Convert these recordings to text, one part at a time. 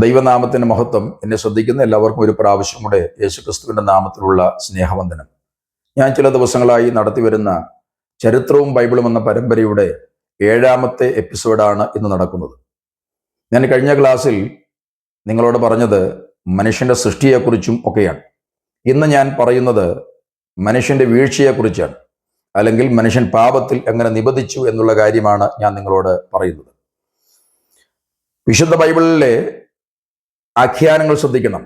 ദൈവനാമത്തിന്റെ മഹത്വം. എന്നെ ശ്രദ്ധിക്കുന്ന എല്ലാവർക്കും ഒരു പ്രാവശ്യം കൂടെ യേശുക്രിസ്തുവിന്റെ നാമത്തിലുള്ള സ്നേഹവന്ദനം. ഞാൻ ചില ദിവസങ്ങളായി നടത്തിവരുന്ന ചരിത്രവും ബൈബിളും എന്ന പരമ്പരയുടെ 7ാമത്തെ എപ്പിസോഡാണ് ഇന്ന് നടക്കുന്നത്. ഞാൻ കഴിഞ്ഞ ക്ലാസ്സിൽ നിങ്ങളോട് പറഞ്ഞത് മനുഷ്യന്റെ സൃഷ്ടിയെക്കുറിച്ചും ഒക്കെയാണ്. ഇന്ന് ഞാൻ പറയുന്നത് മനുഷ്യന്റെ വീഴ്ചയെക്കുറിച്ചാണ്, അല്ലെങ്കിൽ മനുഷ്യൻ പാപത്തിൽ എങ്ങനെ നിബന്ധിച്ചു എന്നുള്ള കാര്യമാണ് ഞാൻ നിങ്ങളോട് പറയുന്നത്. വിശുദ്ധ ബൈബിളിലെ ആഖ്യാനങ്ങൾ ശ്രദ്ധിക്കണം.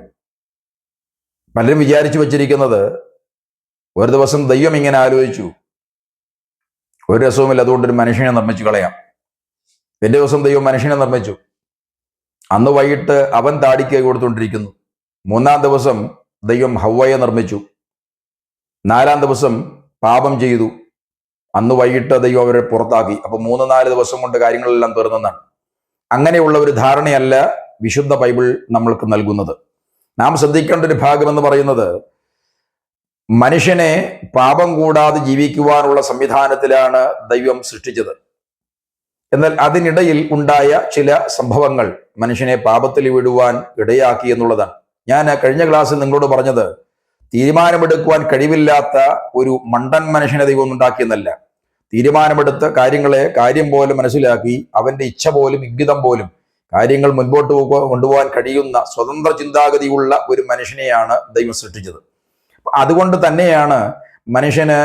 പലരും വിചാരിച്ചു വച്ചിരിക്കുന്നത് ഒരു ദിവസം ദൈവം ഇങ്ങനെ ആലോചിച്ചു, ഒരു രസവുമില്ല, അതുകൊണ്ടൊരു മനുഷ്യനെ നിർമ്മിച്ചു കളയാം. പിറ്റേ ദിവസം ദൈവം മനുഷ്യനെ നിർമ്മിച്ചു. അന്ന് വൈകിട്ട് അവൻ താടിക്ക് കൊടുത്തുകൊണ്ടിരിക്കുന്നു. 3-ാം ദിവസം ദൈവം ഹവ്വയെ നിർമ്മിച്ചു. 4-ാം ദിവസം പാപം ചെയ്തു. അന്ന് വൈകിട്ട് ദൈവം അവരെ പുറത്താക്കി. അപ്പൊ 3-4 ദിവസം കൊണ്ട് കാര്യങ്ങളെല്ലാം തീർന്നെന്നാണ്. അങ്ങനെയുള്ള ഒരു ധാരണയല്ല വിശുദ്ധ ബൈബിൾ നമ്മൾക്ക് നൽകുന്നത്. നാം ശ്രദ്ധിക്കേണ്ട ഒരു ഭാഗം എന്ന് പറയുന്നത്, മനുഷ്യനെ പാപം കൂടാതെ ജീവിക്കുവാനുള്ള സംവിധാനത്തിലാണ് ദൈവം സൃഷ്ടിച്ചത്. എന്നാൽ അതിനിടയിൽ ഉണ്ടായ ചില സംഭവങ്ങൾ മനുഷ്യനെ പാപത്തിൽ വിടുവാൻ ഇടയാക്കി എന്നുള്ളതാണ്. ഞാൻ കഴിഞ്ഞ ക്ലാസ്സിൽ നിങ്ങളോട് പറഞ്ഞത്, തീരുമാനമെടുക്കുവാൻ കഴിവില്ലാത്ത ഒരു മണ്ടൻ മനുഷ്യനെ ദൈവം ഉണ്ടാക്കിയെന്നല്ല. തീരുമാനമെടുത്ത് കാര്യങ്ങളെ കാര്യം പോലെ മനസ്സിലാക്കി അവന്റെ ഇച്ഛ പോലും ഇംഗിതം പോലും കാര്യങ്ങൾ മുൻപോട്ട് കൊണ്ടുപോകാൻ കഴിയുന്ന സ്വതന്ത്ര ചിന്താഗതിയുള്ള ഒരു മനുഷ്യനെയാണ് ദൈവം സൃഷ്ടിച്ചത്. അതുകൊണ്ട് തന്നെയാണ് മനുഷ്യന്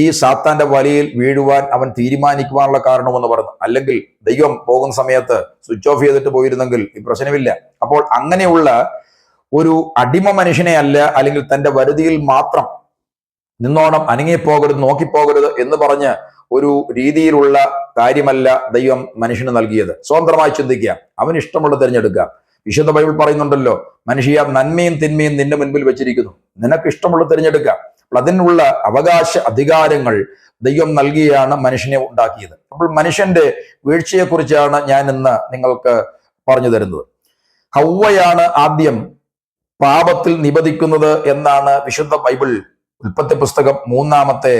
ഈ സാത്താന്റെ വലയിൽ വീഴുവാൻ അവൻ തീരുമാനിക്കുവാനുള്ള കാരണമെന്ന് പറഞ്ഞു. അല്ലെങ്കിൽ ദൈവം പോകുന്ന സമയത്ത് സ്വിച്ച് ഓഫ് ചെയ്തിട്ട് പോയിരുന്നെങ്കിൽ ഈ പ്രശ്നമില്ല. അപ്പോൾ അങ്ങനെയുള്ള ഒരു അടിമ മനുഷ്യനെ അല്ല, അല്ലെങ്കിൽ തന്റെ വരുതിയിൽ മാത്രം നിന്നോണം, അനങ്ങിപ്പോകരുത്, നോക്കിപ്പോകരുത് എന്ന് പറഞ്ഞ് ഒരു രീതിയിലുള്ള കാര്യമല്ല ദൈവം മനുഷ്യന് നൽകിയത്. സ്വതന്ത്രമായി ചിന്തിക്കാം, അവന് ഇഷ്ടമുള്ള തിരഞ്ഞെടുക്കാം. വിശുദ്ധ ബൈബിൾ പറയുന്നുണ്ടല്ലോ, മനുഷ്യ നന്മയും തിന്മയും നിന്റെ മുൻപിൽ വെച്ചിരിക്കുന്നു, നിനക്ക് ഇഷ്ടമുള്ള തിരഞ്ഞെടുക്കാം. അപ്പോൾ അതിനുള്ള അവകാശ അധികാരങ്ങൾ ദൈവം നൽകിയാണ് മനുഷ്യനെ ഉണ്ടാക്കിയത്. അപ്പോൾ മനുഷ്യന്റെ വീഴ്ചയെക്കുറിച്ചാണ് ഞാൻ ഇന്ന് നിങ്ങൾക്ക് പറഞ്ഞു തരുന്നത്. ഹവ്വയാണ് ആദ്യം പാപത്തിൽ നിബന്ധിക്കുന്നത് എന്നാണ് വിശുദ്ധ ബൈബിൾ ഉൽപ്പത്തി പുസ്തകം 3-ാമത്തെ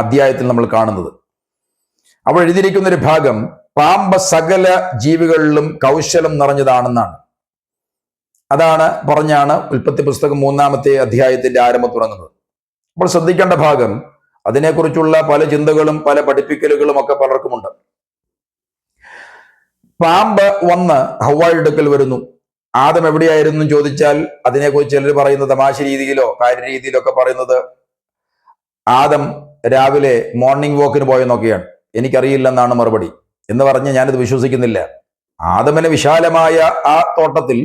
അധ്യായത്തിൽ നമ്മൾ കാണുന്നത്. അവിടെ എഴുതിയിരിക്കുന്ന ഒരു ഭാഗം, പാമ്പ് സകല ജീവികളിലും കൗശലം നിറഞ്ഞതാണെന്നാണ്. അതാണ് പറഞ്ഞാണ് ഉൽപ്പത്തി പുസ്തകം 3-ാമത്തെ അധ്യായത്തിന്റെ ആരംഭം തുടങ്ങുന്നത്. അപ്പോൾ ശ്രദ്ധിക്കേണ്ട ഭാഗം, അതിനെക്കുറിച്ചുള്ള പല ചിന്തകളും പല പഠിപ്പിക്കലുകളും ഒക്കെ പലർക്കുമുണ്ട്. പാമ്പ് വന്ന് ഹവ്വായുടെ അടുക്കൽ വരുന്നു. ആദം എവിടെയായിരുന്നു ചോദിച്ചാൽ അതിനെക്കുറിച്ച് ചിലർ പറയുന്നത് തമാശ രീതിയിലോ കാര്യരീതിയിലോ ഒക്കെ പറയുന്നത് ആദം രാവിലെ മോർണിംഗ് വാക്കിന് പോയെന്നൊക്കെയാണ്. എനിക്കറിയില്ലെന്നാണ് മറുപടി. എന്ന് പറഞ്ഞ് ഞാനിത് വിശ്വസിക്കുന്നില്ല. ആദമിന് വിശാലമായ ആ തോട്ടത്തിൽ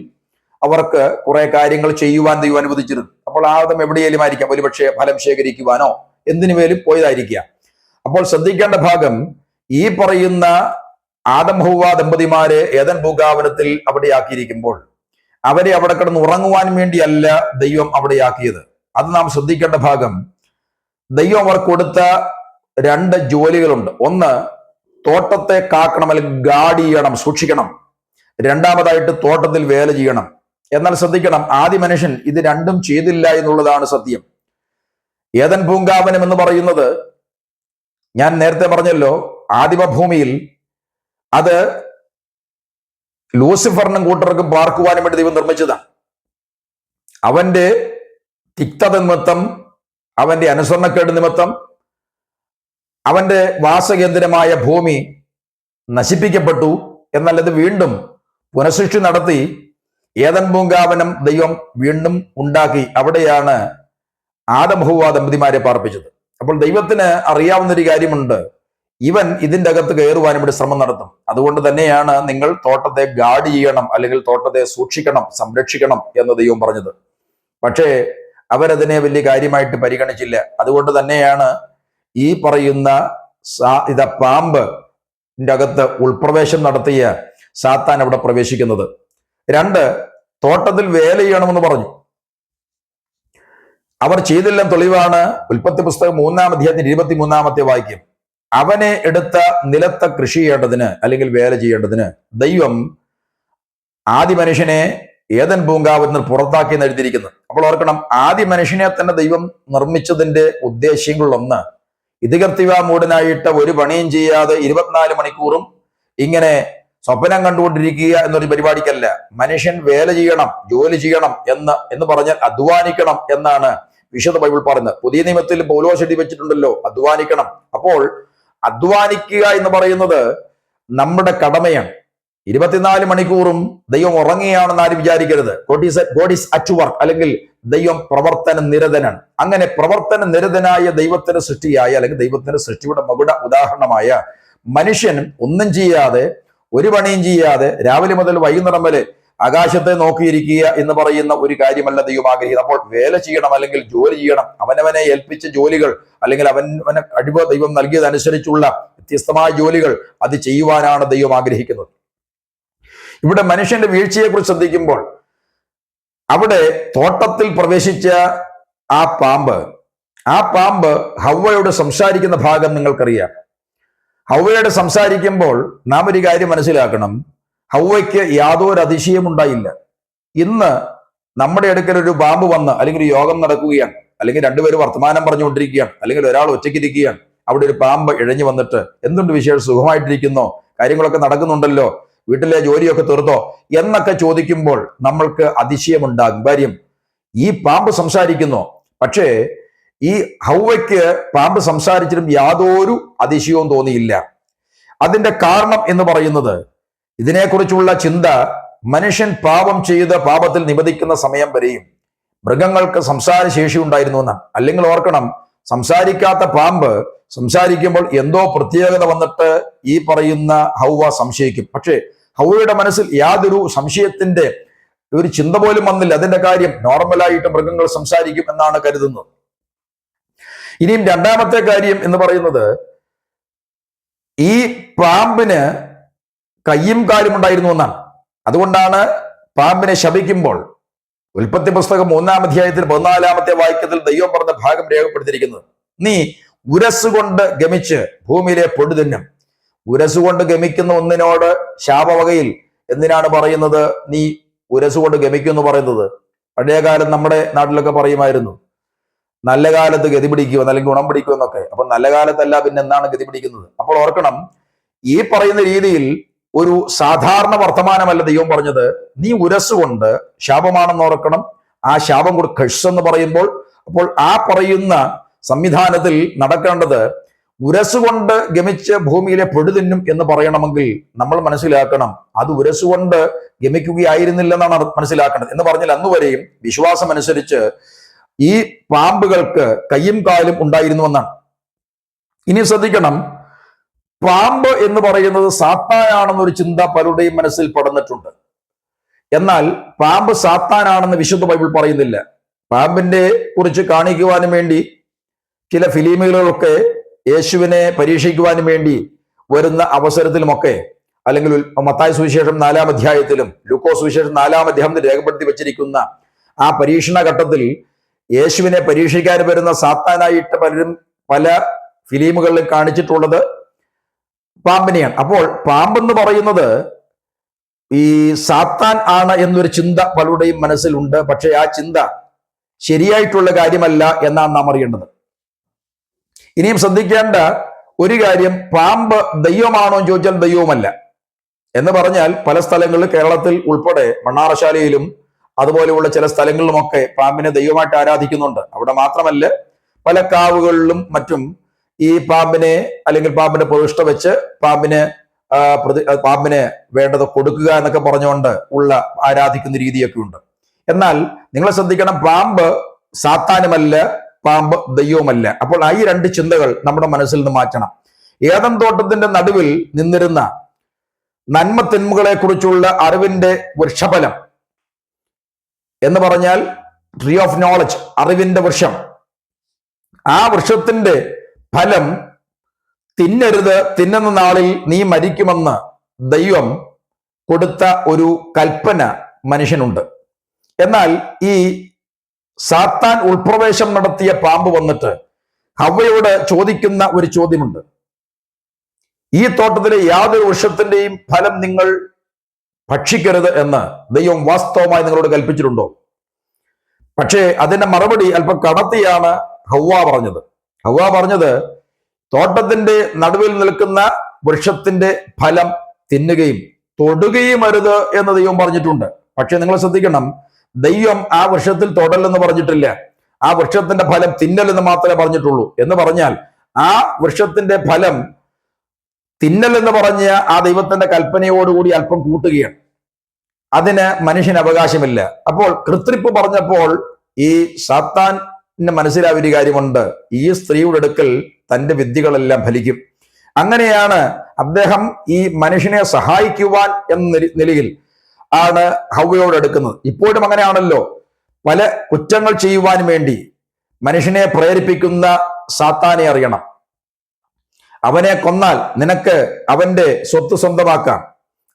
അവർക്ക് കുറെ കാര്യങ്ങൾ ചെയ്യുവാൻ ദൈവം അനുവദിച്ചിരുന്നു. അപ്പോൾ ആദം എവിടെയെങ്കിലും ആയിരിക്കാം, ഒരുപക്ഷെ ഫലം ശേഖരിക്കുവാനോ എന്തിനുമേലും പോയതായിരിക്കാം. അപ്പോൾ ശ്രദ്ധിക്കേണ്ട ഭാഗം, ഈ പറയുന്ന ആദം ഹവ്വ ദമ്പതിമാരെ ഏദൻ ഭൂഗാവനത്തിൽ അവിടെയാക്കിയിരിക്കുമ്പോൾ അവരെ അവിടെ കിടന്ന് ഉറങ്ങുവാൻ വേണ്ടിയല്ല ദൈവം അവിടെയാക്കിയത്. അത് നാം ശ്രദ്ധിക്കേണ്ട ഭാഗം, ദൈവം അവർക്ക് കൊടുത്ത 2 ജോലികളുണ്ട്. ഒന്ന്, തോട്ടത്തെ കാക്കണം, അല്ലെങ്കിൽ ഗാർഡ് ചെയ്യണം, സൂക്ഷിക്കണം. രണ്ടാമതായിട്ട് തോട്ടത്തിൽ വേല ചെയ്യണം. എന്നാൽ ശ്രദ്ധിക്കണം, ആദ്യ മനുഷ്യൻ ഇത് രണ്ടും ചെയ്തില്ല എന്നുള്ളതാണ് സത്യം. ഏദൻ പൂങ്കാവനം എന്ന് പറയുന്നത്, ഞാൻ നേരത്തെ പറഞ്ഞല്ലോ, ആദിമഭൂമിയിൽ അത് ലൂസിഫറിനും കൂട്ടർക്കും പാർക്കുവാനും വേണ്ടി ദൈവം നിർമ്മിച്ചതാണ്. അവന്റെ തിക്തത നിമിത്തം, അവന്റെ അനുസരണക്കേട് നിമിത്തം അവന്റെ വാസകേന്ദ്രമായ ഭൂമി നശിപ്പിക്കപ്പെട്ടു. എന്നാൽ അത് വീണ്ടും പുനഃസൃഷ്ടി നടത്തി ഏദൻ പൂങ്കാവനം ദൈവം വീണ്ടും ഉണ്ടാക്കി. അവിടെയാണ് ആദം ഹവ്വ ദമ്പതിമാരെ പാർപ്പിച്ചത്. അപ്പോൾ ദൈവത്തിന് അറിയാവുന്നൊരു കാര്യമുണ്ട്, ഇവൻ ഇതിൻ്റെ അകത്ത് കയറുവാൻ ഇവിടെ ശ്രമം നടത്തും. അതുകൊണ്ട് തന്നെയാണ് നിങ്ങൾ തോട്ടത്തെ ഗാർഡ് ചെയ്യണം, അല്ലെങ്കിൽ തോട്ടത്തെ സൂക്ഷിക്കണം, സംരക്ഷിക്കണം എന്ന് ദൈവം പറഞ്ഞത്. പക്ഷേ അവരതിനെ വലിയ കാര്യമായിട്ട് പരിഗണിച്ചില്ല. അതുകൊണ്ട് തന്നെയാണ് ഈ പറയുന്ന പാമ്പിന്റെ അകത്ത് ഉൾപ്രവേശം നടത്തിയ സാത്താൻ അവിടെ പ്രവേശിക്കുന്നത്. 2, തോട്ടത്തിൽ വേല ചെയ്യണമെന്ന് പറഞ്ഞു. അവർ ചെയ്തില്ല. തെളിവാണ് ഉൽപ്പത്തി പുസ്തകം 3-ാം അധ്യായത്തിന്റെ 23-ാമത്തെ വാക്യം. അവനെ എടുത്ത നിലത്ത് കൃഷി ചെയ്യേണ്ടതിന്, അല്ലെങ്കിൽ വേല ചെയ്യേണ്ടതിന് ദൈവം ആദ്യ മനുഷ്യനെ ഏദൻ പൂങ്കാവനത്തിൽ പുറത്താക്കി എന്ന് എഴുതിയിരിക്കുന്നത്. അപ്പോൾ ഓർക്കണം, ആദ്യ മനുഷ്യനെ തന്നെ ദൈവം നിർമ്മിച്ചതിന്റെ ഉദ്ദേശ്യങ്ങളിലൊന്ന്, ഇതികർത്തിവ മൂടനായിട്ട് ഒരു പണിയും ചെയ്യാതെ 24 മണിക്കൂറും ഇങ്ങനെ സ്വപ്നം കണ്ടുകൊണ്ടിരിക്കുക എന്നൊരു പരിപാടിക്കല്ല. മനുഷ്യൻ വേല ചെയ്യണം, ജോലി ചെയ്യണം എന്ന് പറഞ്ഞാൽ അധ്വാനിക്കണം എന്നാണ് വിശുദ്ധ ബൈബിൾ പറയുന്നത്. പുതിയ നിയമത്തിൽ പൗലോസ് എഴുതി വെച്ചിട്ടുണ്ടല്ലോ, അധ്വാനിക്കണം. അപ്പോൾ അധ്വാനിക്കുക എന്ന് പറയുന്നത് നമ്മുടെ കടമയാണ്. 24 മണിക്കൂറും ദൈവം ഉറങ്ങുകയാണെന്ന് ആരും വിചാരിക്കരുത്. ഗോഡ് ഈസ് അറ്റ് വർക്ക്, അല്ലെങ്കിൽ ദൈവം പ്രവർത്തന നിരതനാണ്. അങ്ങനെ പ്രവർത്തന നിരതനായ ദൈവത്തിന്റെ സൃഷ്ടിയായ, അല്ലെങ്കിൽ ദൈവത്തിന്റെ സൃഷ്ടിയുടെ മകുട ഉദാഹരണമായ മനുഷ്യൻ ഒന്നും ചെയ്യാതെ, ഒരു പണിയും ചെയ്യാതെ രാവിലെ മുതൽ വൈകുന്നേരം വരെ ആകാശത്തെ നോക്കിയിരിക്കുക എന്ന് പറയുന്ന ഒരു കാര്യമല്ല ദൈവം ആഗ്രഹിക്കുന്നത്. അപ്പോൾ വേല ചെയ്യണം, അല്ലെങ്കിൽ ജോലി ചെയ്യണം. അവനവനെ ഏൽപ്പിച്ച ജോലികൾ, അല്ലെങ്കിൽ അവനവനെ കഴിവ് ദൈവം നൽകിയതനുസരിച്ചുള്ള വ്യത്യസ്തമായ ജോലികൾ അത് ചെയ്യുവാനാണ് ദൈവം ആഗ്രഹിക്കുന്നത്. ഇവിടെ മനുഷ്യന്റെ വീഴ്ചയെക്കുറിച്ച് ശ്രദ്ധിക്കുമ്പോൾ, അവിടെ തോട്ടത്തിൽ പ്രവേശിച്ച ആ പാമ്പ് ഹവ്വയോട് സംസാരിക്കുന്ന ഭാഗം നിങ്ങൾക്കറിയാം. ഹവ്വയോട് സംസാരിക്കുമ്പോൾ നാം ഒരു കാര്യം മനസ്സിലാക്കണം, ഹവ്വയ്ക്ക് യാതൊരു അതിശയമുണ്ടായില്ല. ഇന്ന് നമ്മുടെ അടുക്കൽ ഒരു പാമ്പ് വന്ന്, അല്ലെങ്കിൽ ഒരു യോഗം നടക്കുകയാണ്, അല്ലെങ്കിൽ രണ്ടുപേരും വർത്തമാനം പറഞ്ഞുകൊണ്ടിരിക്കുകയാണ്, അല്ലെങ്കിൽ ഒരാൾ ഒറ്റയ്ക്കിരിക്കുകയാണ്, അവിടെ ഒരു പാമ്പ് ഇഴഞ്ഞു വന്നിട്ട് എന്തുണ്ട് വിശേഷം, സുഖമായിട്ടിരിക്കുന്നോ, കാര്യങ്ങളൊക്കെ നടക്കുന്നുണ്ടല്ലോ, വീട്ടിലെ ജോലിയൊക്കെ തീർത്തോ എന്നൊക്കെ ചോദിക്കുമ്പോൾ നമ്മൾക്ക് അതിശയമുണ്ടാകും. കാര്യം ഈ പാമ്പ് സംസാരിക്കുന്നു. പക്ഷേ ഈ ഹവ്വയ്ക്ക് പാമ്പ് സംസാരിച്ചിട്ടും യാതൊരു അതിശയവും തോന്നിയില്ല. അതിന്റെ കാരണം എന്ന് പറയുന്നത്, ഇതിനെക്കുറിച്ചുള്ള ചിന്ത, മനുഷ്യൻ പാപം ചെയ്ത് പാപത്തിൽ നിബന്ധിക്കുന്ന സമയം വരെയും മൃഗങ്ങൾക്ക് സംസാര ശേഷി ഉണ്ടായിരുന്നു എന്നാണ്. അല്ലെങ്കിൽ ഓർക്കണം, സംസാരിക്കാത്ത പാമ്പ് സംസാരിക്കുമ്പോൾ എന്തോ പ്രത്യേകത വന്നിട്ട് ഈ പറയുന്ന ഹവ്വ സംശയിക്കും. പക്ഷേ ഹവ്വയുടെ മനസ്സിൽ യാതൊരു സംശയത്തിന്റെ ഒരു ചിന്ത പോലും വന്നില്ല. അതിന്റെ കാര്യം നോർമലായിട്ട് മൃഗങ്ങൾ സംസാരിക്കും എന്നാണ് കരുതുന്നത്. ഇനിയും രണ്ടാമത്തെ കാര്യം എന്ന് പറയുന്നത്, ഈ പാമ്പിന് കയ്യും കാലും ഉണ്ടായിരുന്നു എന്നാണ്. അതുകൊണ്ടാണ് പാമ്പിനെ ശപിക്കുമ്പോൾ ഉൽപ്പത്തി പുസ്തകം 3-ാം അധ്യായത്തിൽ 14-ാമത്തെ വാക്യത്തിൽ ദൈവം പറഞ്ഞ ഭാഗം രേഖപ്പെടുത്തിയിരിക്കുന്നത്, നീ ഉരസുകൊണ്ട് ഗമിച്ച് ഭൂമിയിലെ പൊടി തിന്നും. ഉരസുകൊണ്ട് ഗമിക്കുന്ന ഒന്നിനോട് ശാപവകയിൽ എന്തിനാണ് പറയുന്നത് നീ ഉരസുകൊണ്ട് ഗമിക്കും എന്ന് പറയുന്നത്? പഴയകാലം നമ്മുടെ നാട്ടിലൊക്കെ പറയുമായിരുന്നു, നല്ല കാലത്ത് ഗതി പിടിക്കുമെന്ന്, അല്ലെങ്കിൽ ഗുണം പിടിക്കുമെന്നൊക്കെ. അപ്പൊ നല്ല കാലത്തല്ല പിന്നെ എന്താണ് ഗതി പിടിക്കുന്നത്? അപ്പോൾ ഓർക്കണം, ഈ പറയുന്ന രീതിയിൽ ഒരു സാധാരണ വർത്തമാനമല്ല ദൈവം പറഞ്ഞത്. നീ ഉരസുകൊണ്ട് ശാപമാണെന്ന് ഓർക്കണം. ആ ശാപം കൂടെ കഴ്സ് എന്ന് പറയുമ്പോൾ, അപ്പോൾ ആ പറയുന്ന സംവിധാനത്തിൽ നടക്കേണ്ടത് ഉരസുകൊണ്ട് ഗമിച്ച് ഭൂമിയിലെ പൊടി തിന്നും എന്ന് പറയണമെങ്കിൽ നമ്മൾ മനസ്സിലാക്കണം, അത് ഉരസുകൊണ്ട് ഗമിക്കുകയായിരുന്നില്ലെന്നാണ് മനസ്സിലാക്കേണ്ടത്. എന്ന് പറഞ്ഞാൽ അന്നുവരെയും വിശ്വാസം അനുസരിച്ച് ഈ പാമ്പുകൾക്ക് കയ്യും കാലും ഉണ്ടായിരുന്നുവെന്നാണ്. ഇനി ശ്രദ്ധിക്കണം, പാമ്പ് എന്ന് പറയുന്നത് സാത്താനാണെന്നൊരു ചിന്ത പലരുടെയും മനസ്സിൽ പടർന്നിട്ടുണ്ട്. എന്നാൽ പാമ്പ് സാത്താനാണെന്ന് വിശുദ്ധ ബൈബിൾ പറയുന്നില്ല. പാമ്പിന്റെ കുറിച്ച് കാണിക്കുവാനും വേണ്ടി ചില ഫിലിമുകളൊക്കെ യേശുവിനെ പരീക്ഷിക്കുവാനും വേണ്ടി വരുന്ന അവസരത്തിലുമൊക്കെ, അല്ലെങ്കിൽ മത്തായി സുവിശേഷം 4-ാം അധ്യായത്തിലും ലൂക്കോസ് സുവിശേഷം 4-ാം അധ്യായത്തിൽ രേഖപ്പെടുത്തി വെച്ചിരിക്കുന്ന ആ പരീക്ഷണ ഘട്ടത്തിൽ യേശുവിനെ പരീക്ഷിക്കാൻ വരുന്ന സാത്താനായിട്ട് പലരും പല ഫിലിമുകളിൽ കാണിച്ചിട്ടുള്ളത് പാമ്പിനെയാണ്. അപ്പോൾ പാമ്പെന്ന് പറയുന്നത് ഈ സാത്താൻ ആണ് എന്നൊരു ചിന്ത പലരുടെയും മനസ്സിലുണ്ട്. പക്ഷെ ആ ചിന്ത ശരിയായിട്ടുള്ള കാര്യമല്ല എന്നാണ് നാം അറിയേണ്ടത്. ഇനിയും ശ്രദ്ധിക്കേണ്ട ഒരു കാര്യം, പാമ്പ് ദൈവമാണോ എന്ന് ചോദിച്ചാൽ ദൈവവുമല്ല. എന്ന് പറഞ്ഞാൽ പല സ്ഥലങ്ങളിൽ, കേരളത്തിൽ ഉൾപ്പെടെ മണ്ണാറശാലയിലും അതുപോലെയുള്ള ചില സ്ഥലങ്ങളിലുമൊക്കെ പാമ്പിനെ ദൈവമായിട്ട് ആരാധിക്കുന്നുണ്ട്. അവിടെ മാത്രമല്ല, പല കാവുകളിലും മറ്റും ഈ പാമ്പിനെ, അല്ലെങ്കിൽ പാമ്പിന്റെ പ്രതിഷ്ഠ വെച്ച് പാമ്പിന് വേണ്ടത് കൊടുക്കുക എന്നൊക്കെ പറഞ്ഞുകൊണ്ട് ഉള്ള ആരാധിക്കുന്ന രീതിയൊക്കെ ഉണ്ട്. എന്നാൽ നിങ്ങൾ ശ്രദ്ധിക്കണം, പാമ്പ് സാത്താനുമല്ല, പാമ്പ് ദൈവവുമല്ല. അപ്പോൾ ഈ രണ്ട് ചിന്തകൾ നമ്മുടെ മനസ്സിൽ നിന്ന് മാറ്റണം. ഏദൻ തോട്ടത്തിന്റെ നടുവിൽ നിന്നിരുന്ന നന്മ തിന്മകളെ കുറിച്ചുള്ള അറിവിന്റെ വൃക്ഷഫലം എന്ന് പറഞ്ഞാൽ ട്രീ ഓഫ് നോളജ്, അറിവിന്റെ വൃക്ഷം, ആ വൃക്ഷത്തിന്റെ ഫലം തിന്നരുത്, തിന്നുന്ന നാളിൽ നീ മരിക്കുമെന്ന് ദൈവം കൊടുത്ത ഒരു കൽപ്പന മനുഷ്യനുണ്ട്. എന്നാൽ ഈ സാത്താൻ ഉൾപ്രവേശം നടത്തിയ പാമ്പ് വന്നിട്ട് ഹവ്വയോട് ചോദിക്കുന്ന ഒരു ചോദ്യമുണ്ട്, ഈ തോട്ടത്തിലെ യാതൊരു വൃക്ഷത്തിന്റെയും ഫലം നിങ്ങൾ ഭക്ഷിക്കരുത് എന്ന് ദൈവം വാസ്തവമായി നിങ്ങളോട് കൽപ്പിച്ചിട്ടുണ്ടോ? പക്ഷേ അതിന്റെ മറുപടി അല്പം കടത്തിയാണ് ഹവ്വ പറഞ്ഞത്. തോട്ടത്തിന്റെ നടുവിൽ നിൽക്കുന്ന വൃക്ഷത്തിന്റെ ഫലം തിന്നുകയും തൊടുകയും അരുത് എന്ന് ദൈവം പറഞ്ഞിട്ടുണ്ട്. പക്ഷെ നിങ്ങൾ ശ്രദ്ധിക്കണം, ദൈവം ആ വൃക്ഷത്തിൽ തൊടലെന്ന് പറഞ്ഞിട്ടില്ല. ആ വൃക്ഷത്തിന്റെ ഫലം തിന്നലെന്ന് മാത്രമേ പറഞ്ഞിട്ടുള്ളൂ. എന്ന് പറഞ്ഞാൽ ആ വൃക്ഷത്തിന്റെ ഫലം തിന്നലെന്ന് പറഞ്ഞ ആ ദൈവത്തിന്റെ കൽപ്പനയോടുകൂടി അല്പം കൂട്ടുകയാണ്. അതിന് മനുഷ്യന് അവകാശമില്ല. അപ്പോൾ കൃത്രിപ്പ് പറഞ്ഞപ്പോൾ ഈ സാത്താന് മനസ്സിലായ ഒരു കാര്യമുണ്ട്, ഈ സ്ത്രീയുടെ അടുക്കൽ തന്റെ വിദ്യകളെല്ലാം ഫലിക്കും. അങ്ങനെയാണ് അദ്ദേഹം ഈ മനുഷ്യനെ സഹായിക്കുവാൻ എന്ന നിലയിൽ ആണ് ഹവ്വയോട് എടുക്കുന്നത്. ഇപ്പോഴും അങ്ങനെയാണല്ലോ, പല കുറ്റങ്ങൾ ചെയ്യുവാൻ വേണ്ടി മനുഷ്യനെ പ്രേരിപ്പിക്കുന്ന സാത്താനെ അറിയണം. അവനെ കൊന്നാൽ നിനക്ക് അവന്റെ സ്വത്ത് സ്വന്തമാക്കാം,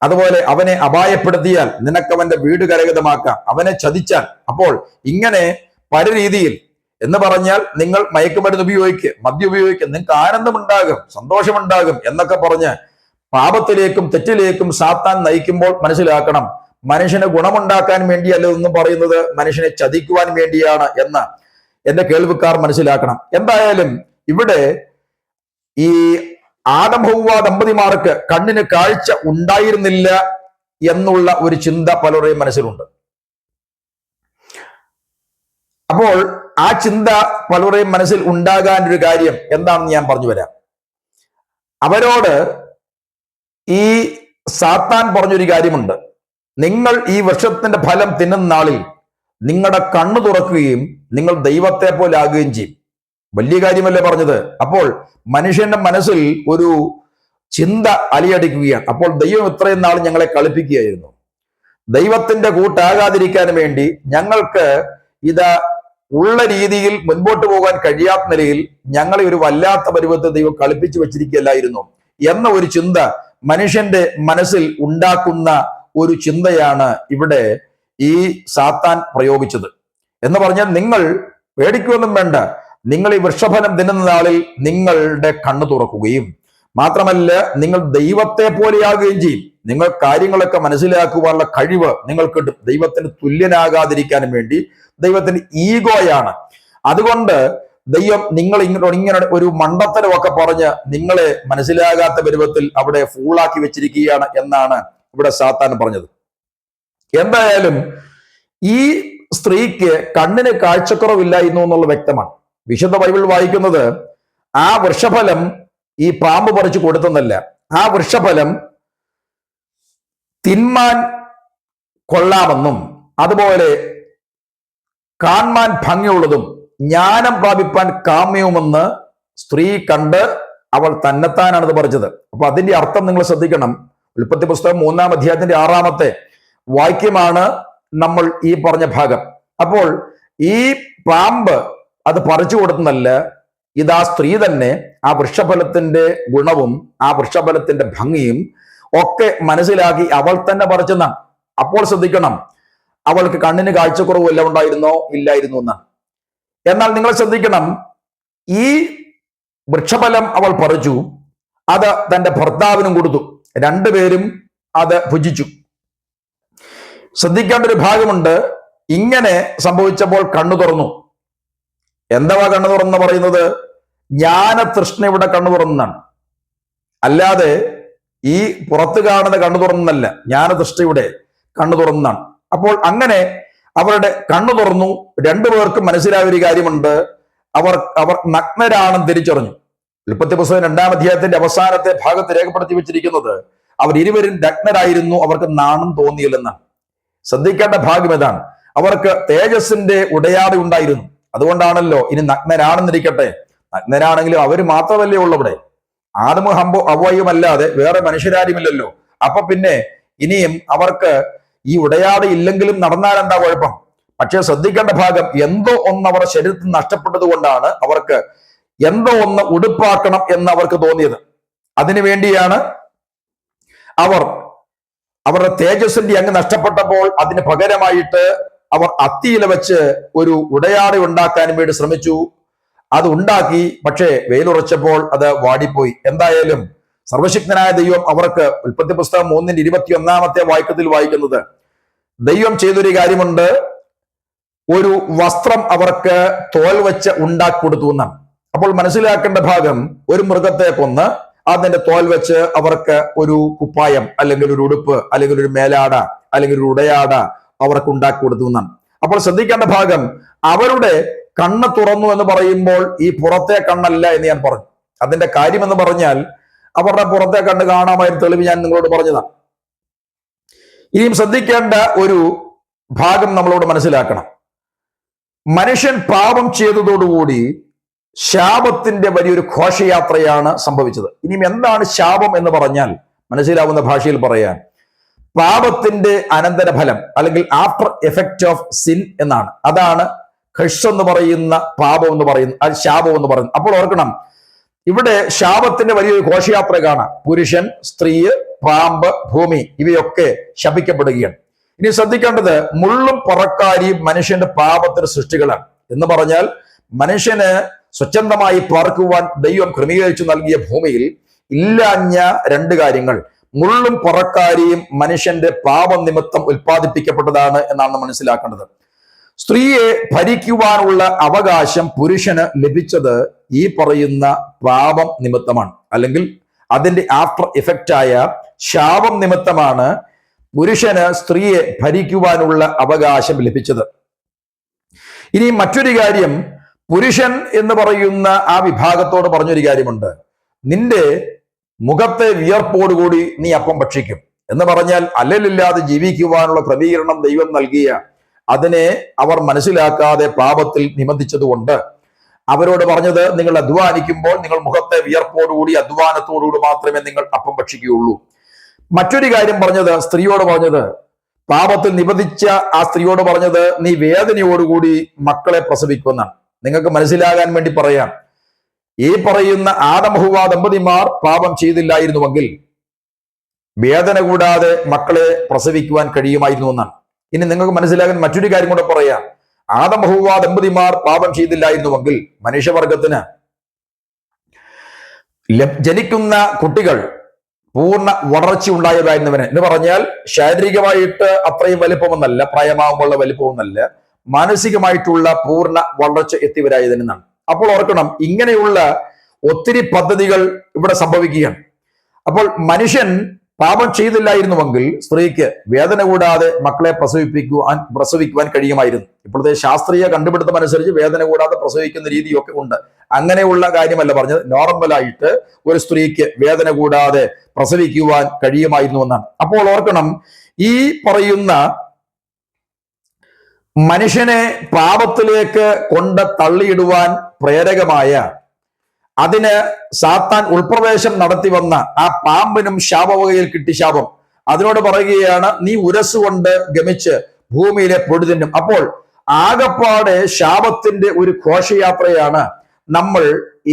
അതുപോലെ അവനെ അപായപ്പെടുത്തിയാൽ നിനക്ക് അവന്റെ വീട് കരഗതമാക്കാം, അവനെ ചതിച്ചാൽ. അപ്പോൾ ഇങ്ങനെ പല രീതിയിൽ എന്ന് പറഞ്ഞാൽ നിങ്ങൾ മയക്കുമരുന്ന് ഉപയോഗിക്കുക, മദ്യം ഉപയോഗിക്കുക, നിങ്ങൾക്ക് ആനന്ദമുണ്ടാകും, സന്തോഷമുണ്ടാകും എന്നൊക്കെ പറഞ്ഞ് പാപത്തിലേക്കും തെറ്റിലേക്കും സാത്താൻ നയിക്കുമ്പോൾ മനസ്സിലാക്കണം, മനുഷ്യന് ഗുണമുണ്ടാക്കാൻ വേണ്ടിയല്ല ഒന്നും പറയുന്നത്, മനുഷ്യനെ ചതിക്കുവാൻ വേണ്ടിയാണ് എന്ന് എന്റെ കേൾവിക്കാർ മനസ്സിലാക്കണം. എന്തായാലും ഇവിടെ ഈ ആദം ഹവ്വ ദമ്പതിമാർക്ക് കണ്ണിന് കാഴ്ച ഉണ്ടായിരുന്നില്ല എന്നുള്ള ഒരു ചിന്ത പലരുടെയും മനസ്സിലുണ്ട്. അപ്പോൾ ആ ചിന്ത പലരുടെയും മനസ്സിൽ ഉണ്ടാകാൻ ഒരു കാര്യം എന്താണെന്ന് ഞാൻ പറഞ്ഞു വരാം. അവരോട് ഈ സാത്താൻ പറഞ്ഞൊരു കാര്യമുണ്ട്, നിങ്ങൾ ഈ വൃക്ഷത്തിന്റെ ഫലം തിന്നുന്ന നാളിൽ നിങ്ങളുടെ കണ്ണു തുറക്കുകയും നിങ്ങൾ ദൈവത്തെ പോലെ ആകുകയും ചെയ്യും. വലിയ കാര്യമല്ലേ പറഞ്ഞത്. അപ്പോൾ മനുഷ്യന്റെ മനസ്സിൽ ഒരു ചിന്ത അലിയടിക്കുകയാണ്. അപ്പോൾ ദൈവം ഇത്രയും നാൾ ഞങ്ങളെ കളിപ്പിക്കുകയായിരുന്നു, ദൈവത്തിന്റെ കൂട്ടാകാതിരിക്കാൻ വേണ്ടി ഞങ്ങൾക്ക് ഇത് ഉള്ള രീതിയിൽ മുൻപോട്ട് പോകാൻ കഴിയാത്ത നിലയിൽ ഞങ്ങളെ ഒരു വല്ലാത്ത പരുവത്തെ ദൈവം കളിപ്പിച്ചു വെച്ചിരിക്കുകയല്ലായിരുന്നു എന്ന ഒരു ചിന്ത മനുഷ്യന്റെ മനസ്സിൽ ഉണ്ടാക്കുന്ന ഒരു ചിന്തയാണ് ഇവിടെ ഈ സാത്താൻ പ്രയോഗിച്ചത്. എന്ന് പറഞ്ഞാൽ നിങ്ങൾ പേടിക്കുകയൊന്നും വേണ്ട, നിങ്ങൾ ഈ വൃക്ഷഫലം തിന്നുന്ന നാളിൽ നിങ്ങളുടെ കണ്ണ് തുറക്കുകയും മാത്രമല്ല നിങ്ങൾ ദൈവത്തെ പോലെയാകുകയും ചെയ്യും. നിങ്ങൾ കാര്യങ്ങളൊക്കെ മനസ്സിലാക്കുവാനുള്ള കഴിവ് നിങ്ങൾക്ക് കിട്ടും. ദൈവത്തിന് തുല്യനാകാതിരിക്കാനും വേണ്ടി ദൈവത്തിന് ഈഗോയാണ്. അതുകൊണ്ട് ദൈവം നിങ്ങൾ ഇങ്ങനെ ഒരു മണ്ടത്തരമൊക്കെ പറഞ്ഞ് നിങ്ങളെ മനസ്സിലാകാത്ത പരുവത്തിൽ അവിടെ ഫൂളാക്കി വെച്ചിരിക്കുകയാണ് എന്നാണ് ഇവിടെ സാത്താൻ പറഞ്ഞത്. എന്തായാലും ഈ സ്ത്രീക്ക് കണ്ണിന് കാഴ്ചക്കുറവില്ലായിരുന്നു എന്നുള്ളത് വ്യക്തമാണ്. വിശുദ്ധ ബൈബിൾ വായിക്കുന്നത് ആ വൃക്ഷഫലം ഈ പാമ്പ് പറിച്ചു കൊടുത്തെന്നല്ല, ആ വൃക്ഷഫലം തിന്മാൻ കൊള്ളാമെന്നും അതുപോലെ കാണാൻ ഭംഗിയുള്ളതും ജ്ഞാനം പ്രാപിപ്പാൻ കാമ്യവുമെന്ന് സ്ത്രീ കണ്ട് അവൾ തന്നെത്താനാണത് പറിച്ചത്. അപ്പൊ അതിന്റെ അർത്ഥം നിങ്ങൾ ശ്രദ്ധിക്കണം. ഉൽപ്പത്തി പുസ്തകം 3-ാം അധ്യായത്തിന്റെ 6-ാമത്തെ വാക്യമാണ് നമ്മൾ ഈ പറഞ്ഞ ഭാഗം. അപ്പോൾ ഈ പാമ്പ് അത് പറിച്ചു കൊടുത്തെന്നല്ല, ഇതാ സ്ത്രീ തന്നെ ആ വൃക്ഷഫലത്തിന്റെ ഗുണവും ആ വൃക്ഷഫലത്തിന്റെ ഭംഗിയും ഒക്കെ മനസ്സിലാക്കി അവൾ തന്നെ പറിച്ചെന്നാണ്. അപ്പോൾ ശ്രദ്ധിക്കണം, അവൾക്ക് കണ്ണിന് കാഴ്ചക്കുറവ് വല്ലതും ഉണ്ടായിരുന്നോ? ഇല്ലായിരുന്നു എന്നാണ്. എന്നാൽ നിങ്ങൾ ശ്രദ്ധിക്കണം, ഈ വൃക്ഷഫലം അവൾ പറിച്ചു, അത് തന്റെ ഭർത്താവിനും കൊടുത്തു, രണ്ടുപേരും അത് ഭുജിച്ചു. ശ്രദ്ധിക്കേണ്ട ഒരു ഭാഗമുണ്ട്, ഇങ്ങനെ സംഭവിച്ചപ്പോൾ കണ്ണു തുറന്നു. എന്താ കണ്ണു തുറന്ന് പറയുന്നത്? ജ്ഞാനതൃഷ്ണയുടെ കണ്ണു തുറന്നാണ്, അല്ലാതെ ഈ പുറത്ത് കാണുന്ന കണ്ണു തുറന്നല്ല, ജ്ഞാനതൃഷ്ണയുടെ കണ്ണു തുറന്നാണ്. അപ്പോൾ അങ്ങനെ അവരുടെ കണ്ണു തുറന്നു. രണ്ടുപേർക്കും മനസ്സിലായ ഒരു കാര്യമുണ്ട്, അവർ നഗ്നരാണെന്ന് തിരിച്ചറിഞ്ഞു. ഉൽപ്പത്തി പുസ്തകം 2-ാം അധ്യായത്തിന്റെ അവസാനത്തെ ഭാഗത്ത് രേഖപ്പെടുത്തി വെച്ചിരിക്കുന്നത് അവർ ഇരുവരും നഗ്നരായിരുന്നു, അവർക്ക് നാണം തോന്നിയില്ലെന്നാണ്. ശ്രദ്ധിക്കേണ്ട ഭാഗം ഇതാണ്, അവർക്ക് തേജസ്സിന്റെ ഉടയാട ഉണ്ടായിരുന്നു. അതുകൊണ്ടാണല്ലോ ഇനി നഗ്നരാണെന്നിരിക്കട്ടെ, നഗ്നരാണെങ്കിലും അവർ മാത്രമല്ലേ ഉള്ളവിടെ, ആദമും ഹവ്വയും അല്ലാതെ വേറെ മനുഷ്യരാരുമില്ലല്ലോ. അപ്പൊ പിന്നെ ഇനിയും അവർക്ക് ഈ ഉടയാട ഇല്ലെങ്കിലും നടന്നാൽ എന്താ കുഴപ്പം? പക്ഷെ ശ്രദ്ധിക്കേണ്ട ഭാഗം, എന്തോ ഒന്ന് അവർ ശരീരത്തിൽ നഷ്ടപ്പെട്ടത് കൊണ്ടാണ് അവർക്ക് എന്തോ ഒന്ന് ഉടുപ്പാക്കണം എന്ന് അവർക്ക് തോന്നിയത്. അതിനു വേണ്ടിയാണ് അവർ അവരുടെ തേജസ്സിന്റെ അങ്ങ് നഷ്ടപ്പെട്ടപ്പോൾ അതിന് പകരമായിട്ട് അവർ അത്തിയില വെച്ച് ഒരു ഉടയാട ഉണ്ടാക്കാൻ വേണ്ടി ശ്രമിച്ചു. അത് ഉണ്ടാക്കി, പക്ഷേ വെയിലുറച്ചപ്പോൾ അത് വാടിപ്പോയി. എന്തായാലും സർവശക്തനായ ദൈവം അവർക്ക് ഉൽപ്പത്തി പുസ്തകം 3-ന്റെ 21-ാമത്തെ വാക്യത്തിൽ വായിക്കുന്നത്, ദൈവം ചെയ്തൊരു കാര്യമുണ്ട്, ഒരു വസ്ത്രം അവർക്ക് തോൽ വെച്ച് ഉണ്ടാക്കി കൊടുത്തു എന്നാണ്. അപ്പോൾ മനസ്സിലാക്കേണ്ട ഭാഗം, ഒരു മൃഗത്തെ കൊന്ന് അതിന്റെ തോൽ വെച്ച് അവർക്ക് ഒരു കുപ്പായം അല്ലെങ്കിൽ ഒരു ഉടുപ്പ് അല്ലെങ്കിൽ ഒരു മേലാട അല്ലെങ്കിൽ ഒരു ഉടയാട അവർക്ക് ഉണ്ടാക്കി കൊടുത്തു എന്നാണ്. അപ്പോൾ ശ്രദ്ധിക്കേണ്ട ഭാഗം, അവരുടെ കണ്ണ് തുറന്നു എന്ന് പറയുമ്പോൾ ഈ പുറത്തെ കണ്ണല്ല എന്ന് ഞാൻ പറഞ്ഞു. അതിന്റെ കാര്യം എന്ന് പറഞ്ഞാൽ അവരുടെ പുറത്തെ കണ്ണ് കാണാമായിരുന്ന തെളിവ് ഞാൻ നിങ്ങളോട് പറഞ്ഞതാണ്. ഇനിയും ശ്രദ്ധിക്കേണ്ട ഒരു ഭാഗം നമ്മളോട് മനസ്സിലാക്കണം. മനുഷ്യൻ പാപം ചെയ്തതോടുകൂടി ശാപത്തിന്റെ വലിയൊരു ഘോഷയാത്രയാണ് സംഭവിച്ചത്. ഇനിയും എന്താണ് ശാപം എന്ന് പറഞ്ഞാൽ മനസ്സിലാവുന്ന ഭാഷയിൽ പറയാൻ, പാപത്തിന്റെ അനന്തരഫലം അല്ലെങ്കിൽ ആഫ്റ്റർ എഫക്റ്റ് ഓഫ് സിൻ എന്നാണ്. അതാണ് ഖഷ് എന്ന് പറയുന്ന പാപം എന്ന് പറയുന്നത്, അത് ശാപം എന്ന് പറയുന്നത്. അപ്പോൾ ഓർക്കണം, ഇവിടെ ശാപത്തിന്റെ വലിയൊരു ഘോഷയാത്ര കാണാം. പുരുഷൻ, സ്ത്രീ, പാമ്പ്, ഭൂമി ഇവയൊക്കെ ശപിക്കപ്പെടുകയാണ്. ഇനി ശ്രദ്ധിക്കേണ്ടത്, മുള്ളും പറക്കാരിയും മനുഷ്യന്റെ പാപത്തിന് സൃഷ്ടികളാണ് എന്ന് പറഞ്ഞാൽ, മനുഷ്യന് സ്വച്ഛന്തമായി പാർക്കുവാൻ ദൈവം ക്രമീകരിച്ചു നൽകിയ ഭൂമിയിൽ ഇല്ലാഞ്ഞ രണ്ട് കാര്യങ്ങൾ, മുള്ളും പറക്കാരിയും മനുഷ്യന്റെ പാപനിമിത്തം ഉൽപ്പാദിപ്പിക്കപ്പെട്ടതാണ് എന്നാണ് മനസ്സിലാക്കേണ്ടത്. സ്ത്രീയെ ഭരിക്കുവാനുള്ള അവകാശം പുരുഷന് ലഭിച്ചത് ഈ പറയുന്ന പാപം നിമിത്തമാണ്, അല്ലെങ്കിൽ അതിന്റെ ആഫ്റ്റർ ഇഫക്റ്റായ ശാപം നിമിത്തമാണ് പുരുഷന് സ്ത്രീയെ ഭരിക്കുവാനുള്ള അവകാശം ലഭിച്ചത്. ഇനി മറ്റൊരു കാര്യം, പുരുഷൻ എന്ന് പറയുന്ന ആ വിഭാഗത്തോട് പറഞ്ഞൊരു കാര്യമുണ്ട്, നിന്റെ മുഖത്തെ വിയർപ്പോടുകൂടി നീ അപ്പം ഭക്ഷിക്കും എന്ന് പറഞ്ഞാൽ, അല്ലലില്ലാതെ ജീവിക്കുവാനുള്ള ക്രമീകരണം ദൈവം നൽകിയ അതിനെ അവർ മനസ്സിലാക്കാതെ പാപത്തിൽ നിബന്ധിച്ചതുകൊണ്ട് അവരോട് പറഞ്ഞത്, നിങ്ങൾ അധ്വാനിക്കുമ്പോൾ നിങ്ങൾ മുഖത്തെ വിയർപ്പോടുകൂടി അധ്വാനത്തോടുകൂടി മാത്രമേ നിങ്ങൾ അപ്പം ഭക്ഷിക്കുകയുള്ളൂ. മറ്റൊരു കാര്യം പറഞ്ഞത്, സ്ത്രീയോട് പറഞ്ഞത്, പാപത്തിൽ നിബന്ധിച്ച ആ സ്ത്രീയോട് പറഞ്ഞത്, നീ വേദനയോടുകൂടി മക്കളെ പ്രസവിക്കുമെന്നാണ്. നിങ്ങൾക്ക് മനസ്സിലാകാൻ വേണ്ടി പറയാം, ഈ പറയുന്ന ആദം ഹവ്വ ദമ്പതിമാർ പാപം ചെയ്തില്ലായിരുന്നുവെങ്കിൽ വേദന കൂടാതെ മക്കളെ പ്രസവിക്കുവാൻ കഴിയുമായിരുന്നു എന്നാണ്. ഇനി നിങ്ങൾക്ക് മനസ്സിലാകാൻ മറ്റൊരു കാര്യം കൂടെ പറയാം, ആദം ഹവ്വ ദമ്പതിമാർ പാപം ചെയ്തില്ലായിരുന്നുവെങ്കിൽ മനുഷ്യവർഗത്തിന് ജനിക്കുന്ന കുട്ടികൾ പൂർണ്ണ വളർച്ച ഉണ്ടായതായിരുന്നവന് എന്ന് പറഞ്ഞാൽ, ശാരീരികമായിട്ട് അത്രയും വലിപ്പമൊന്നല്ല, പ്രായമാകുമ്പോഴുള്ള വലിപ്പമൊന്നല്ല, മാനസികമായിട്ടുള്ള പൂർണ്ണ വളർച്ച എത്തിവരായതിനാണ്. അപ്പോൾ ഓർക്കണം, ഇങ്ങനെയുള്ള ഒത്തിരി പദ്ധതികൾ ഇവിടെ സംഭവിക്കുകയാണ്. അപ്പോൾ മനുഷ്യൻ പാപം ചെയ്തില്ലായിരുന്നുവെങ്കിൽ സ്ത്രീക്ക് വേദന കൂടാതെ മക്കളെ പ്രസവിക്കുവാൻ കഴിയുമായിരുന്നു. ഇപ്പോഴത്തെ ശാസ്ത്രീയ കണ്ടുപിടുത്തം അനുസരിച്ച് വേദന കൂടാതെ പ്രസവിക്കുന്ന രീതിയൊക്കെ ഉണ്ട്. അങ്ങനെയുള്ള കാര്യമല്ല പറഞ്ഞത്, നോർമലായിട്ട് ഒരു സ്ത്രീക്ക് വേദന കൂടാതെ പ്രസവിക്കുവാൻ കഴിയുമായിരുന്നു എന്നാണ്. അപ്പോൾ ഓർക്കണം, ഈ പറയുന്ന മനുഷ്യനെ പാപത്തിലേക്ക് കൊണ്ട് തള്ളിയിടുവാൻ പ്രേരകമായ, അതിന് സാത്താൻ ഉൾപ്രവേശം നടത്തി വന്ന ആ പാമ്പിനും ശാപവകയിൽ കിട്ടി ശാപം. അതിനോട് പറയുകയാണ്, നീ ഉരസുകൊണ്ട് ഗമിച്ച് ഭൂമിയിലെ പൊടി തിന്നും. അപ്പോൾ ആകപ്പാടെ ശാപത്തിന്റെ ഒരു ഘോഷയാത്രയാണ് നമ്മൾ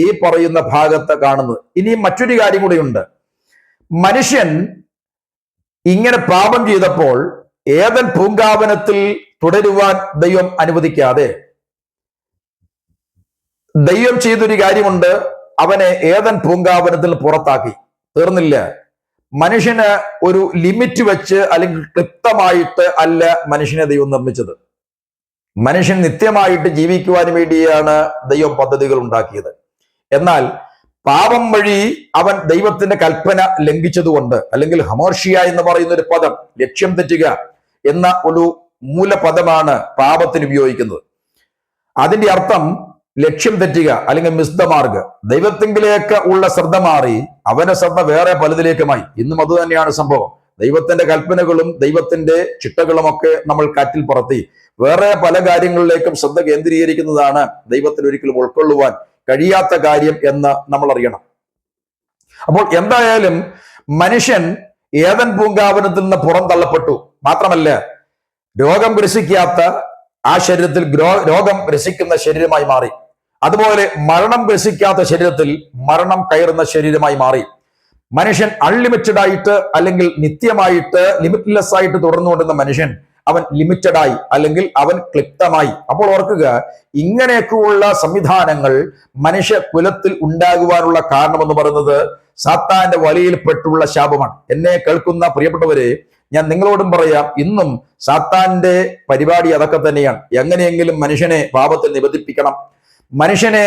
ഈ പറയുന്ന ഭാഗത്ത് കാണുന്നത്. ഇനി മറ്റൊരു കാര്യം കൂടിയുണ്ട്, മനുഷ്യൻ ഇങ്ങനെ പാപം ചെയ്തപ്പോൾ ഏദൻ പൂങ്കാവനത്തിൽ തുടരുവാൻ ദൈവം അനുവദിക്കാതെ ദൈവം ചെയ്തൊരു കാര്യമുണ്ട്, അവനെ ഏദൻ പൂങ്കാവനത്തിൽ പുറത്താക്കി. തീർന്നില്ല, മനുഷ്യന് ഒരു ലിമിറ്റ് വെച്ച് അല്ലെങ്കിൽ ക്ലിപ്തമായിട്ട് അല്ല മനുഷ്യനെ ദൈവം നിർമ്മിച്ചത്. മനുഷ്യൻ നിത്യമായിട്ട് ജീവിക്കുവാൻ വേണ്ടിയാണ് ദൈവം പദ്ധതികൾ ഉണ്ടാക്കിയത്. എന്നാൽ പാപം വഴി അവൻ ദൈവത്തിന്റെ കൽപ്പന ലംഘിച്ചതുകൊണ്ട്, അല്ലെങ്കിൽ ഹമോർഷിയ എന്ന് പറയുന്ന ഒരു പദം, ലക്ഷ്യം തെറ്റുക എന്ന ഒരു മൂലപദമാണ് പാപത്തിന് ഉപയോഗിക്കുന്നത്. അതിന്റെ അർത്ഥം ലക്ഷ്യം തെറ്റുക അല്ലെങ്കിൽ മിസ് ദ മാർഗ്. ദൈവത്തിങ്കിലേക്ക് ഉള്ള ശ്രദ്ധ മാറി അവന്റെ ശ്രദ്ധ വേറെ പലതിലേക്കുമായി. ഇന്നും അത് തന്നെയാണ് സംഭവം. ദൈവത്തിന്റെ കൽപ്പനകളും ദൈവത്തിന്റെ ചിട്ടകളും ഒക്കെ നമ്മൾ കാറ്റിൽ പറത്തി വേറെ പല കാര്യങ്ങളിലേക്കും ശ്രദ്ധ കേന്ദ്രീകരിക്കുന്നതാണ് ദൈവത്തിന് ഒരിക്കലും ഉൾക്കൊള്ളുവാൻ കഴിയാത്ത കാര്യം എന്ന് നമ്മൾ അറിയണം. അപ്പോൾ എന്തായാലും മനുഷ്യൻ ഏദൻ പൂങ്കാവനത്തിൽ നിന്ന് പുറന്തള്ളപ്പെട്ടു. മാത്രമല്ല, രോഗം ഗ്രസിക്കാത്ത ആ ശരീരത്തിൽ രോഗം ഗ്രസിക്കുന്ന ശരീരമായി മാറി. അതുപോലെ മരണം ഗ്രസിക്കാത്ത ശരീരത്തിൽ മരണം കയറുന്ന ശരീരമായി മാറി. മനുഷ്യൻ അൺലിമിറ്റഡ് ആയിട്ട് അല്ലെങ്കിൽ നിത്യമായിട്ട് ലിമിറ്റ്ലെസ് ആയിട്ട് തുടർന്നുകൊണ്ടുന്ന മനുഷ്യൻ അവൻ ലിമിറ്റഡായി അല്ലെങ്കിൽ അവൻ ക്ലിപ്തമായി. അപ്പോൾ ഓർക്കുക, ഇങ്ങനെയൊക്കെയുള്ള സംവിധാനങ്ങൾ മനുഷ്യ കുലത്തിൽ ഉണ്ടാകുവാനുള്ള കാരണമെന്ന് പറയുന്നത് സാത്താന്റെ വലയിൽപ്പെട്ടുള്ള ശാപമാണ്. എന്നെ കേൾക്കുന്ന പ്രിയപ്പെട്ടവരെ, ഞാൻ നിങ്ങളോടും പറയാം, ഇന്നും സാത്താന്റെ പരിപാടി അതൊക്കെ തന്നെയാണ്. എങ്ങനെയെങ്കിലും മനുഷ്യനെ പാപത്തിൽ നിബന്ധിപ്പിക്കണം, മനുഷ്യനെ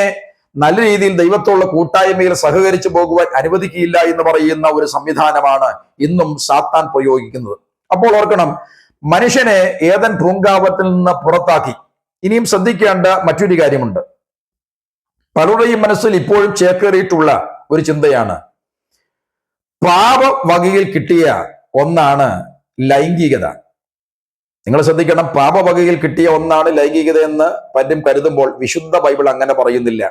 നല്ല രീതിയിൽ ദൈവത്തോടുള്ള കൂട്ടായ്മയിൽ സഹകരിച്ചു പോകുവാൻ അനുവദിക്കില്ല എന്ന് പറയുന്ന ഒരു സംവിധാനമാണ് ഇന്നും സാത്താൻ പ്രയോഗിക്കുന്നത്. അപ്പോൾ ഓർക്കണം, മനുഷ്യനെ ഏദൻ പൂങ്കാവനത്തിൽ നിന്ന് പുറത്താക്കി. ഇനിയും ശ്രദ്ധിക്കേണ്ട മറ്റൊരു കാര്യമുണ്ട്. പലരുടെയും മനസ്സിൽ ഇപ്പോഴും ചേക്കേറിയിട്ടുള്ള ഒരു ചിന്തയാണ്, പാപവകയിൽ കിട്ടിയ ഒന്നാണ് ലൈംഗികത. നിങ്ങൾ ശ്രദ്ധിക്കണം, പാപവകയിൽ കിട്ടിയ ഒന്നാണ് ലൈംഗികത എന്ന് പലരും കരുതുമ്പോൾ വിശുദ്ധ ബൈബിൾ അങ്ങനെ പറയുന്നില്ല.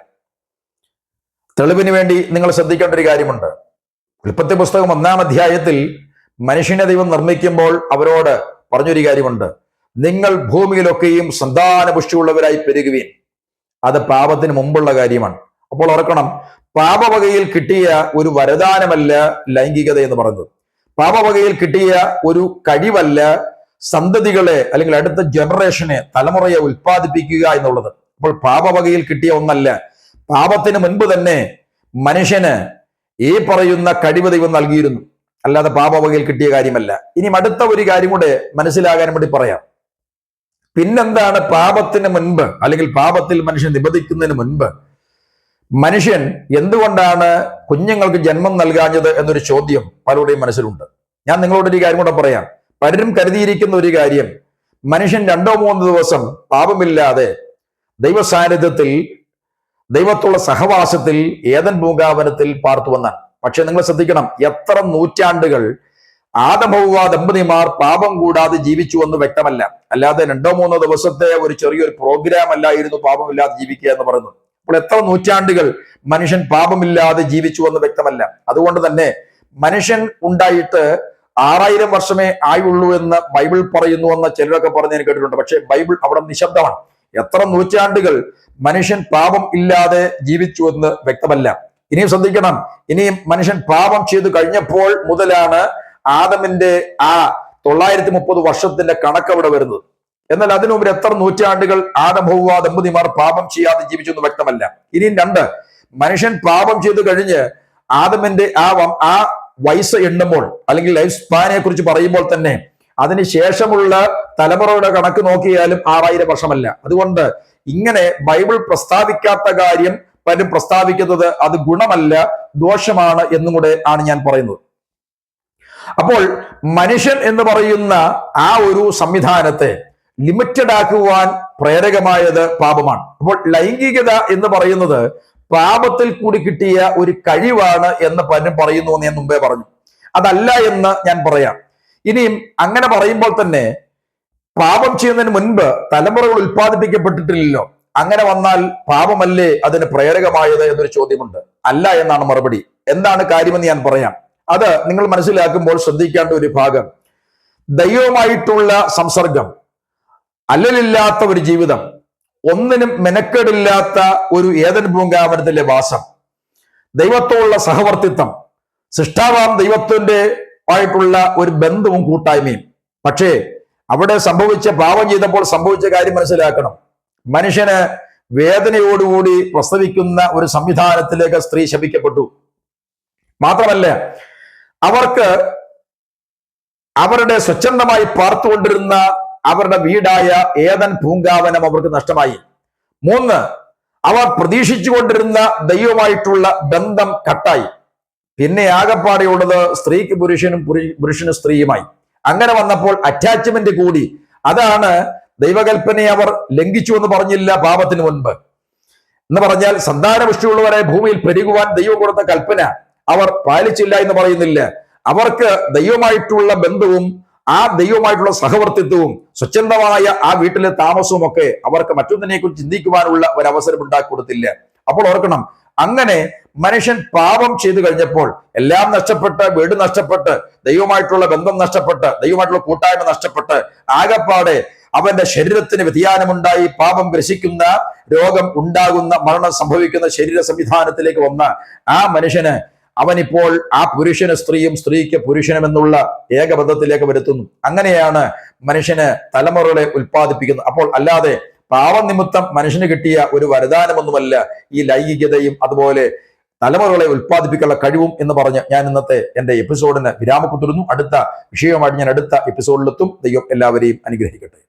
തെളിവിന് വേണ്ടി നിങ്ങൾ ശ്രദ്ധിക്കേണ്ട ഒരു കാര്യമുണ്ട്. ഉൽപ്പത്തി പുസ്തകം 1-ാം അധ്യായത്തിൽ മനുഷ്യനെ ദൈവം നിർമ്മിക്കുമ്പോൾ അവരോട് പറഞ്ഞൊരു കാര്യമുണ്ട്, നിങ്ങൾ ഭൂമിയിലൊക്കെയും സന്താനപുഷ്ടിയുള്ളവരായി പെരുകുവീൻ. അത് പാപത്തിന് മുമ്പുള്ള കാര്യമാണ്. അപ്പോൾ ഓർക്കണം, പാപവകയിൽ കിട്ടിയ ഒരു വരദാനമല്ല ലൈംഗികത എന്ന് പറയുന്നത്. പാപവകയിൽ കിട്ടിയ ഒരു കഴിവല്ല സന്തതികളെ അല്ലെങ്കിൽ അടുത്ത ജനറേഷനെ, തലമുറയെ ഉൽപ്പാദിപ്പിക്കുക എന്നുള്ളത്. അപ്പോൾ പാപവകയിൽ കിട്ടിയ ഒന്നല്ല. പാപത്തിന് മുൻപ് തന്നെ മനുഷ്യന് ഈ പറയുന്ന കഴിവ് ദൈവം നൽകിയിരുന്നു, അല്ലാതെ പാപവകയിൽ കിട്ടിയ കാര്യമല്ല. ഇനി അടുത്ത ഒരു കാര്യം കൂടെ മനസ്സിലാകാൻ വേണ്ടി പറയാം. പിന്നെന്താണ് പാപത്തിന് മുൻപ്, അല്ലെങ്കിൽ പാപത്തിൽ മനുഷ്യൻ നിബന്ധിക്കുന്നതിന് മുൻപ് മനുഷ്യൻ എന്തുകൊണ്ടാണ് കുഞ്ഞുങ്ങൾക്ക് ജന്മം നൽകാഞ്ഞത് എന്നൊരു ചോദ്യം പലരുടെയും മനസ്സിലുണ്ട്. ഞാൻ നിങ്ങളോടൊരു കാര്യം കൂടെ പറയാം. പലരും കരുതിയിരിക്കുന്ന ഒരു കാര്യം, മനുഷ്യൻ 2-3 ദിവസം പാപമില്ലാതെ ദൈവ സാന്നിധ്യത്തിൽ, ദൈവത്തുള്ള സഹവാസത്തിൽ ഏദൻ പൂങ്കാവനത്തിൽ പാർത്തു വന്നാണ്. പക്ഷെ നിങ്ങൾ ശ്രദ്ധിക്കണം, എത്ര നൂറ്റാണ്ടുകൾ ആദം-ഹവ്വ ദമ്പതിമാർ പാപം കൂടാതെ ജീവിച്ചു എന്ന് വ്യക്തമല്ല. അല്ലാതെ 2-3 ദിവസത്തെ ഒരു ചെറിയൊരു പ്രോഗ്രാം അല്ലായിരുന്നു പാപമില്ലാതെ ജീവിക്കുക എന്ന് പറയുന്നത്. അപ്പോൾ എത്ര നൂറ്റാണ്ടുകൾ മനുഷ്യൻ പാപമില്ലാതെ ജീവിച്ചു എന്ന് വ്യക്തമല്ല. അതുകൊണ്ട് തന്നെ മനുഷ്യൻ ഉണ്ടായിട്ട് 6000 വർഷമേ ആയുള്ളൂ എന്ന് ബൈബിൾ പറയുന്നു എന്ന് ചിലരൊക്കെ പറഞ്ഞ് ഞാൻ കേട്ടിട്ടുണ്ട്. പക്ഷെ ബൈബിൾ അവിടെ നിശബ്ദമാണ്. എത്ര നൂറ്റാണ്ടുകൾ മനുഷ്യൻ പാപം ഇല്ലാതെ ജീവിച്ചു എന്ന് വ്യക്തമല്ല. ഇനിയും ശ്രദ്ധിക്കണം, ഇനിയും മനുഷ്യൻ പാപം ചെയ്തു കഴിഞ്ഞപ്പോൾ മുതലാണ് ആദമിന്റെ ആ 930 വർഷത്തിന്റെ കണക്ക് അവിടെ വരുന്നത്. എന്നാൽ അതിനു മുമ്പ് എത്ര നൂറ്റാണ്ടുകൾ ആദം-ഹവ്വ ദമ്പതിമാർ പാപം ചെയ്യാതെ ജീവിച്ചു എന്ന് വ്യക്തമല്ല. ഇനിയും 2, മനുഷ്യൻ പാപം ചെയ്തു കഴിഞ്ഞ് ആദമിന്റെ ആ വയസ്സ് എണ്ണുമ്പോൾ, അല്ലെങ്കിൽ ലൈഫ് സ്പാനെ കുറിച്ച് പറയുമ്പോൾ തന്നെ അതിന് ശേഷമുള്ള തലമുറയുടെ കണക്ക് നോക്കിയാലും 6000 വർഷമല്ല. അതുകൊണ്ട് ഇങ്ങനെ ബൈബിൾ പ്രസ്താവിക്കാത്ത കാര്യം പലരും പ്രസ്താവിക്കുന്നത് അത് ഗുണമല്ല, ദോഷമാണ് എന്നും കൂടെ ആണ് ഞാൻ പറയുന്നത്. അപ്പോൾ മനുഷ്യൻ എന്ന് പറയുന്ന ആ ഒരു സംവിധാനത്തെ ലിമിറ്റഡ് ആക്കുവാൻ പ്രേരകമായത് പാപമാണ്. അപ്പോൾ ലൈംഗികത എന്ന് പറയുന്നത് പാപത്തിൽ കൂടി കിട്ടിയ ഒരു കഴിവാണ് എന്ന് പലരും പറയുന്നു എന്ന് ഞാൻ മുമ്പേ പറഞ്ഞു. അതല്ല എന്ന് ഞാൻ പറയാം. ഇനിയും അങ്ങനെ പറയുമ്പോൾ തന്നെ പാപം ചെയ്യുന്നതിന് മുൻപ് തലമുറകൾ ഉൽപ്പാദിപ്പിക്കപ്പെട്ടിട്ടില്ലല്ലോ. അങ്ങനെ വന്നാൽ പാപമല്ലേ അതിന് പ്രേരകമായത് എന്നൊരു ചോദ്യമുണ്ട്. അല്ല എന്നാണ് മറുപടി. എന്താണ് കാര്യമെന്ന് ഞാൻ പറയാം. അത് നിങ്ങൾ മനസ്സിലാക്കുമ്പോൾ ശ്രദ്ധിക്കേണ്ട ഒരു ഭാഗം, ദൈവമായിട്ടുള്ള സംസർഗം, അല്ലലില്ലാത്ത ഒരു ജീവിതം, ഒന്നിനും മെനക്കേടില്ലാത്ത ഒരു ഏദൻ പൂങ്കാവനത്തിലെ വാസം, ദൈവത്തോടുള്ള സഹവർത്തിത്വം, സൃഷ്ടാവാം ദൈവത്തിന്റെ ആയിട്ടുള്ള ഒരു ബന്ധവും കൂട്ടായ്മയും. പക്ഷേ അവിടെ സംഭവിച്ച പാപം ചെയ്തപ്പോൾ സംഭവിച്ച കാര്യം മനസ്സിലാക്കണം. മനുഷ്യന് വേദനയോടുകൂടി പ്രസവിക്കുന്ന ഒരു സംവിധാനത്തിലേക്ക് സ്ത്രീ ശപിക്കപ്പെട്ടു. മാത്രമല്ല, അവർക്ക് അവരുടെ സ്വച്ഛന്തമായി പാർത്തുകൊണ്ടിരുന്ന അവരുടെ വീടായ ഏദൻ പൂങ്കാവനം അവർക്ക് നഷ്ടമായി. 3, അവർ പ്രതീക്ഷിച്ചുകൊണ്ടിരുന്ന ദൈവമായിട്ടുള്ള ബന്ധം കട്ടായി. പിന്നെ ആകപ്പാടെയുള്ളത് സ്ത്രീക്ക് പുരുഷനും, പുരുഷന് സ്ത്രീയുമായി. അങ്ങനെ വന്നപ്പോൾ അറ്റാച്ച്മെന്റ് കൂടി. അതാണ് ദൈവകൽപ്പനയെ അവർ ലംഘിച്ചു എന്ന് പറഞ്ഞില്ല പാപത്തിന് മുൻപ്. എന്ന് പറഞ്ഞാൽ സന്താനപുഷ്ടിയുള്ളവരെ ഭൂമിയിൽ പെരുകുവാൻ ദൈവം കൊടുത്ത കൽപ്പന അവർ പാലിച്ചില്ല എന്ന് പറയുന്നില്ല. അവർക്ക് ദൈവമായിട്ടുള്ള ബന്ധവും ആ ദൈവമായിട്ടുള്ള സഹവർത്തിത്വവും സ്വച്ഛന്തമായ ആ വീട്ടിലെ താമസവും ഒക്കെ അവർക്ക് മറ്റൊന്നിനെ കുറിച്ച് ചിന്തിക്കുവാനുള്ള ഒരു അവസരം ഉണ്ടാക്കി കൊടുത്തില്ല. അപ്പോൾ ഓർക്കണം, അങ്ങനെ മനുഷ്യൻ പാപം ചെയ്തു കഴിഞ്ഞപ്പോൾ എല്ലാം നഷ്ടപ്പെട്ട്, വീട് നഷ്ടപ്പെട്ട്, ദൈവമായിട്ടുള്ള ബന്ധം നഷ്ടപ്പെട്ട്, ദൈവമായിട്ടുള്ള കൂട്ടായ്മ നഷ്ടപ്പെട്ട്, ആകപ്പാടെ അവന്റെ ശരീരത്തിന് വ്യതിയാനമുണ്ടായി പാപം ഗ്രസിക്കുന്ന, രോഗം ഉണ്ടാകുന്ന, മരണം സംഭവിക്കുന്ന ശരീര സംവിധാനത്തിലേക്ക് വന്ന ആ മനുഷ്യന് അവനിപ്പോൾ ആ പുരുഷന് സ്ത്രീയും സ്ത്രീക്ക് പുരുഷനും എന്നുള്ള ഏകബന്ധത്തിലേക്ക് വരുത്തുന്നു. അങ്ങനെയാണ് മനുഷ്യന് തലമുറകളെ ഉൽപ്പാദിപ്പിക്കുന്നത്. അപ്പോൾ അല്ലാതെ പാവനിമിത്തം മനുഷ്യന് കിട്ടിയ ഒരു വരദാനമൊന്നുമല്ല ഈ ലൈംഗികതയും അതുപോലെ തലമുറകളെ ഉൽപ്പാദിപ്പിക്കാനുള്ള കഴിവും എന്ന് പറഞ്ഞ് ഞാൻ ഇന്നത്തെ എന്റെ എപ്പിസോഡിന് വിരാമം കുത്തുന്നു. അടുത്ത വിഷയവുമായിട്ട് ഞാൻ അടുത്ത എപ്പിസോഡിലെത്തും. ദൈവം എല്ലാവരെയും അനുഗ്രഹിക്കട്ടെ.